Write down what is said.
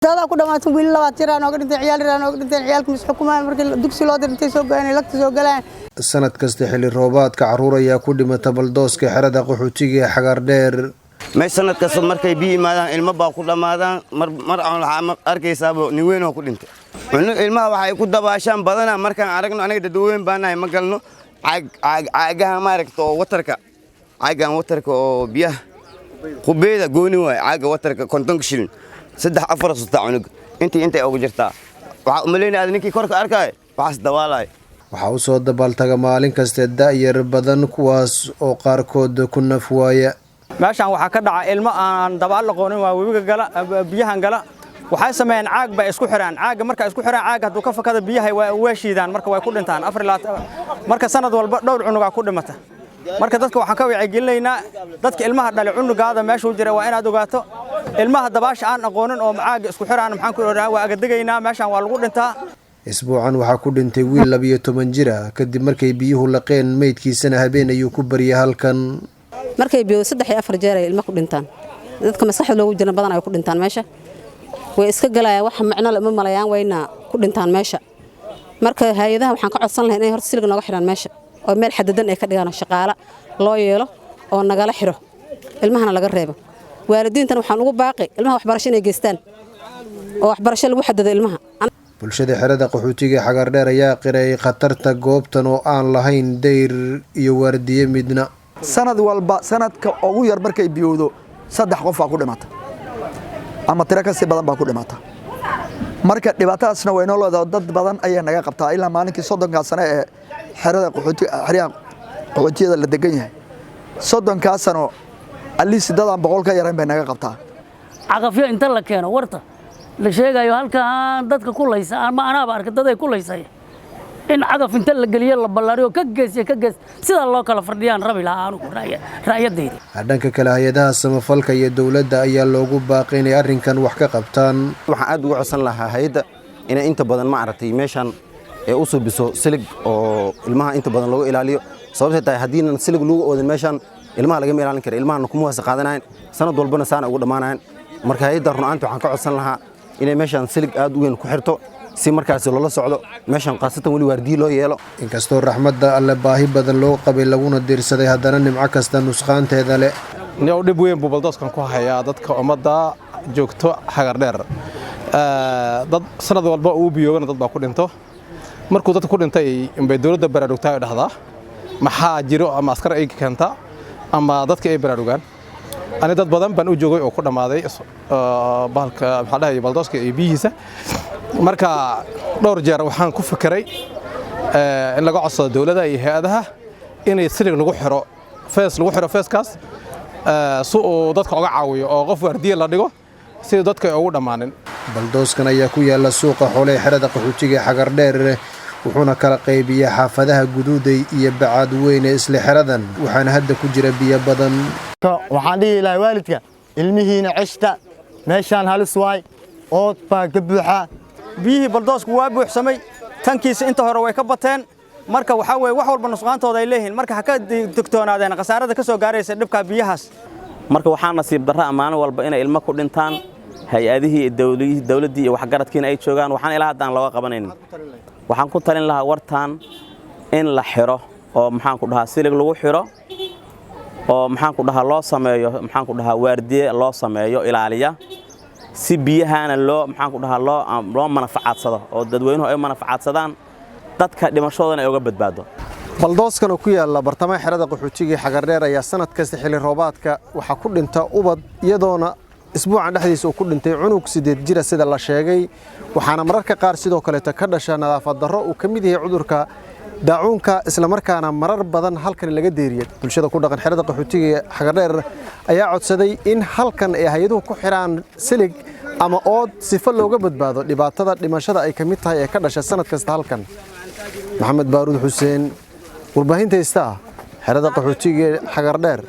dada ku dhamaatay wiil 20 jiraan oo dhintay ciyaal yaraan oo dhintay ciyaalka misxukumaan markii dugsi loo dirtay soo gaanay lagta soo galaan sanad kasta xilli roobaadka caruur ayaa ku dhimata baldooska xerada qaxootiga ee xagar dheer meesha sanad kasta markay biyo imaadaan ilmo baa ku dhamaadaan mar aan arkaysaabo nin weyn oo ku dhintay ilmaha waxay ku dabaashaan badana markaan aragno aniga dadweyne baanahay ma galno caagaha maaragto caagan watarka oo biyaha qubeeda gooni waay caaga watarka konton shilin 3-4 cunug intay ugu jirtaa waxa u maleynaa ninkii korka arkay waxaas dawaalay waxa uu soo dabaaltaga maalin kasta da'yar badan kuwaas oo qaarkood ku naf waaya meeshan waxa ka dhaca ilmo aan dabaal aqoonin waa webiga gala biyahan gala waxay sameeyaan caag ba isku xiraan caaga marka isku xiraan caaga haduu ka fakada biyaha way weeshiidaan marka way ku dhintaan marka sanad walba dhowr cunug ku dhimata marka dadka waxaan ka wacyigelinaynaa dadka ilmaha dhalay cunugaada meesha uu jira waa inaad ogaato ilmaha dabaasha aan aqoonin oo caaga isku xiraan maxaan ku oraa waa agadegaynaa meeshan waa lagu dhintaa isbuucan waxa ku dhintay wiil 12 jir ah kadib markay biyuhu laqeen meydkiisana habeen ayuu ku bariyay halkan markay biyo 3-4 jeer ay ilmo ku dhintaan dadka maskaxda loogu jira badan ay ku dhintaan meesha way iska galayaan wax macno lama malayaan wayna ku dhintaan meesha marka hay'adaha waxaan ka codsan lahayn inay horta silig nooga xiraan meesha oo meel xadadan ay ka dhigaan shaqaale loo yeelo oo nagala xiro ilmahana laga reebo waalidiintana waxaan ugu baaqay ilmaha waxbarasho inay geystaan oo waxbarasho lagu xadado ilmaha bulshada xerada qaxootiga xagar dheer ayaa qiray khatarta goobtan oo aan lahayn dayr iyo waardiye midna sanad walba sanadka ugu yar markay biyowdo 3 qof ku dhimata ama tira ka si badan baa ku dhimata marka dhibaatadaasna way noo leedahay dad badan ayaa naga qabtaa ilaa maalinkii 30 sano ee xerada qaxootiyada la degan yahay 30 sano ali sidaan 100 ka yaraan bay naga qabtaa caqafyo inta la keeno warta la sheegayo halkaan dadka ku laysa ama anaaba arkay dad ay ku laysay in caqaf inta la galiyo la ballaariyo ka gees sida loo kala fardhiyaan rabi lahaa aanu raayadeyda dhanka kale hay'adaha samafalka iyo dawladda ayaa loogu baaqay inay arrinkan wax ka qabtaan waxaan aad ugu codsan lahaa hay'adda inay inta badan ma aragtay meeshan ee u subiso silig oo ilmaha inta badan looga ilaaliyo sababtoo tahay hadiinan silig lagu oodan meeshan ilmaha laga ilaalin karo ilmaha kuma wasa qaadanayaan sanad walbana saana ugu dhamaanayaan marka hay'adda runaanta waxaan ka codsan lahaa inay meeshan silig aad u weyn ku xirto si markaas loola socdo meeshan qaasatan wali waardiye loo yeelo inkastoo raxmadda alle baahi badan loo qabay laguna diirsaday haddana nimco kasta nusqaanteeda leh niyow dhib weyn buu baldooskan ku hayaa dadka ummadda joogto xagar dheer dad sanad walba uu biyoogana dad baa ku dhinto markuu dadku ku dhintay inbay dawladda baraarugtaa ay dhahdaa maxaa jiro ama askar ay keenta ama dadka ay baraarugaan ani dad badan baan u joogay oo ku dhamaaday bahalka maxaa dhahay baldooska iyo biyihiisa marka dhowr jeer waxaan ku fikiray in laga codsado dawladda iyo hay'adaha inay silig lagu xiro feeskaas si uu dadka uga caawiyo oo qof waardiye la dhigo si dadka ay ugu dhamaanin baldooskan ayaa ku yaala suuqa xoolaha xerada qaxootiga xagar dheer wuxuuna kala qaybiyaa xaafadaha guduuday iyo bacaad weyn ee isla xeradan waxaana hadda ku jira biyo badan waxaan dhihi lahaa waalidka ilmihiina cishta meeshaan halis waay ood baa ka buuxa biyihii baldoosku waa buuxsamay tankiisa inta hore way ka bateen marka waxa weeye wax walba nusqaantooda ay leeyihiin marka ha ka digtoonaadeen khasaarada ka soo gaaraysa dhibka biyahaas marka waxaa nasiib darro maalin walba inay ilmo ku dhintaan hay'adihii dawladdii iyo waxgaradkiina ay joogaan waxaan ilaa haddaan looga qabanaynin waxaan ku talin lahaa wartaan in la xiro oo maxaan ku dhahaa silig lagu xiro oo maxaan ku dhahaa loo sameeyo maxaan ku dhahaa waardiye loo sameeyo ilaaliya si biyahana loo maxaan ku dhahaa loo manafacaadsado oo dadweynuhu ay manafacadsadaan dadka dhimashadooda ay uga badbaado baldooskan oo ku yaala bartamaha xerada qaxootiga xagar dheer ayaa sanad kasta xilli roobaadka waxa ku dhinta ubad iyadoona isbuucan dhexdiisa uu ku dhintay cunug 8 jir sida la sheegay waxaana mararka qaar sidoo kale ka dhasha nadaafad darro uu kamid yahay cudurka daacuunka isla markaana marar badan halkan laga deeriyay bulshada ku dhaqan xerada qaxootiga xagar dheer ayaa codsaday in halkan ay hay'aduhu ku xiraan silig ama ood sifo looga badbaado dhibaatada dhimashada ay kamid tahay ee ka dhasha sanad kasta halkan maxamed baaruud xuseen warbaahinta xerada qaxootiga xagar dheer